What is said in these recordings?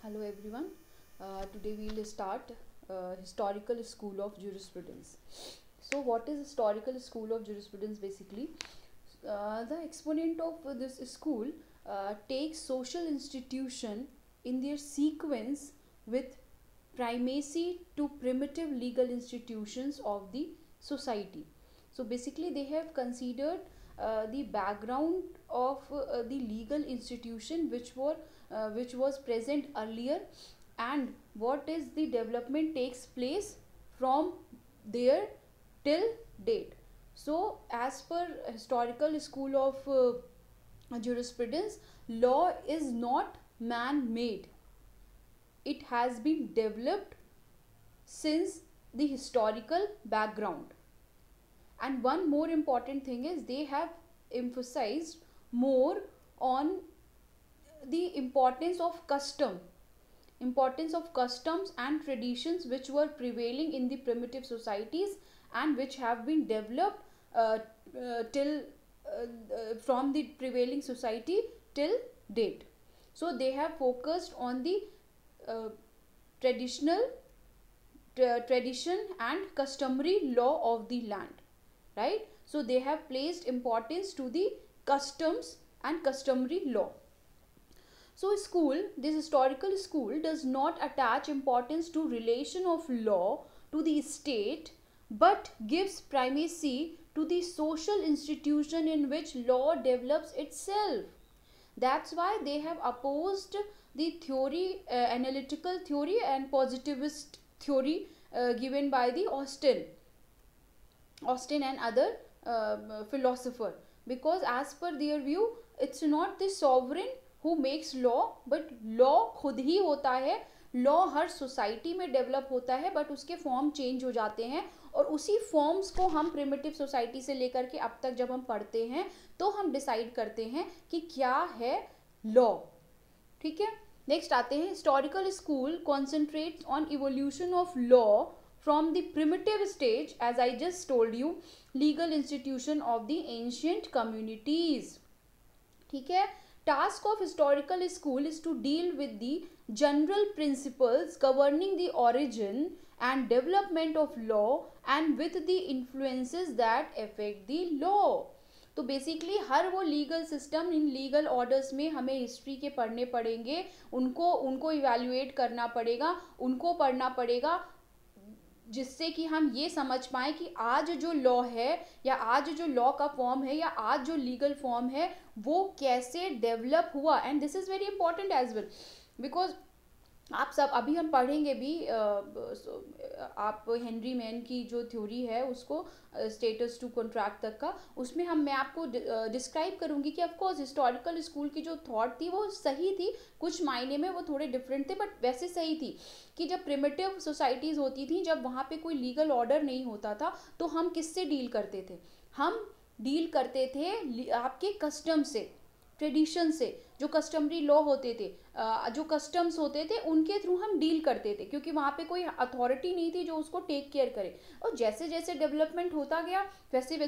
Hello everyone. Today we will start historical school of jurisprudence. So what is historical school of jurisprudence basically? The exponent of this school takes social institution in their sequence with primacy to primitive legal institutions of the society. So basically they have considered the background of the legal institution which was present earlier, and what is the development takes place from there till date. So as per historical school of jurisprudence, law is not man made. It has been developed since the historical background. And one more important thing is they have emphasized more on the importance of customs and traditions which were prevailing in the primitive societies and which have been developed till from the prevailing society till date. So they have focused on the uh, traditional tradition and customary law of the land, right? So they have placed importance to the customs and customary law. So this historical school does not attach importance to relation of law to the state, but gives primacy to the social institution in which law develops itself. That's why they have opposed the theory, analytical theory and positivist theory given by the Austin and other philosopher, because as per their view it's not the sovereign who makes law, but law खुद ही होता है. Law हर society में develop होता है, but उसके form change हो जाते हैं और उसी फॉर्म्स को हम प्रिमिटिव सोसाइटी से लेकर के अब तक जब हम पढ़ते हैं तो हम डिसाइड करते हैं कि क्या है लॉ. ठीक है, नेक्स्ट आते हैं. Historical school concentrates on evolution of law from the primitive stage, as I just told you, legal institution of the ancient communities. ठीक है, task of historical school is to deal with the general principles governing the origin and development of law and with the influences that affect the law. तो basically हर वो legal system in legal orders में हमें history के पढ़ने पड़ेंगे, उनको evaluate करना पड़ेगा, उनको पढ़ना पड़ेगा, जिससे कि हम ये समझ पाएँ कि आज जो लॉ है या आज जो लॉ का फॉर्म है या आज जो लीगल फॉर्म है वो कैसे डेवलप हुआ. And this is very important as well, because आप सब अभी हम पढ़ेंगे भी. आप हेनरी मैन की जो थ्योरी है उसको स्टेटस टू कॉन्ट्रैक्ट तक का, उसमें मैं आपको डिस्क्राइब करूंगी कि ऑफकोर्स हिस्टोरिकल स्कूल की जो थॉट थी वो सही थी, कुछ मायने में वो थोड़े डिफरेंट थे बट वैसे सही थी. कि जब प्रिमिटिव सोसाइटीज़ होती थी, जब वहाँ पे कोई लीगल ऑर्डर नहीं होता था, तो हम किससे डील करते थे? हम डील करते थे आपके कस्टम से, ट्रेडिशन से. जो कस्टमरी लॉ होते थे, जो कस्टम्स होते थे, उनके थ्रू हम डील करते थे, क्योंकि वहाँ पे कोई अथॉरिटी नहीं थी जो उसको टेक केयर करे. और जैसे जैसे डेवलपमेंट होता गया वैसे वैसे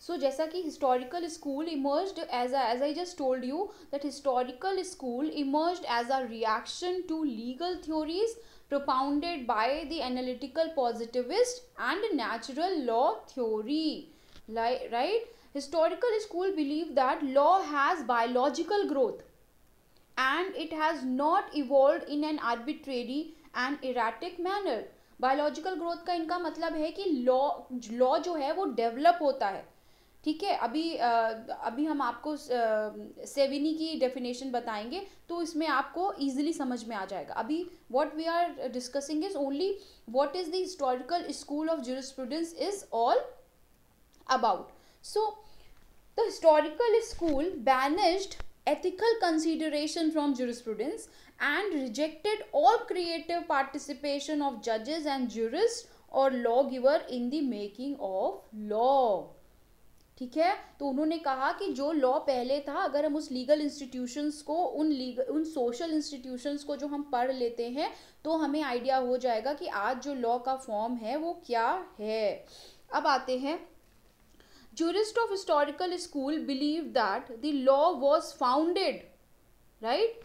सो जैसा कि historical school emerged as I just told you that historical school emerged as a reaction to legal theories propounded by the analytical positivist and natural law theory, right? Historical school believe that law has biological growth and it has not evolved in an arbitrary and erratic manner. Biological growth का इनका मतलब है कि law जो है वो develop होता है. ठीक है, अभी हम आपको सेविनी की डेफिनेशन बताएंगे तो इसमें आपको इजीली समझ में आ जाएगा. अभी what we are discussing is only what is the historical school of jurisprudence is all about. So the historical school banished ethical consideration from jurisprudence and rejected all creative participation of judges and jurists or lawgiver in the making of law. ठीक है, तो उन्होंने कहा कि जो law पहले था, अगर हम उस लीगल इंस्टीट्यूशंस को उन सोशल इंस्टीट्यूशंस को जो हम पढ़ लेते हैं तो हमें आइडिया हो जाएगा कि आज जो लॉ का फॉर्म है वो क्या है. अब आते हैं, jurists of historical school believe that the law was founded, right,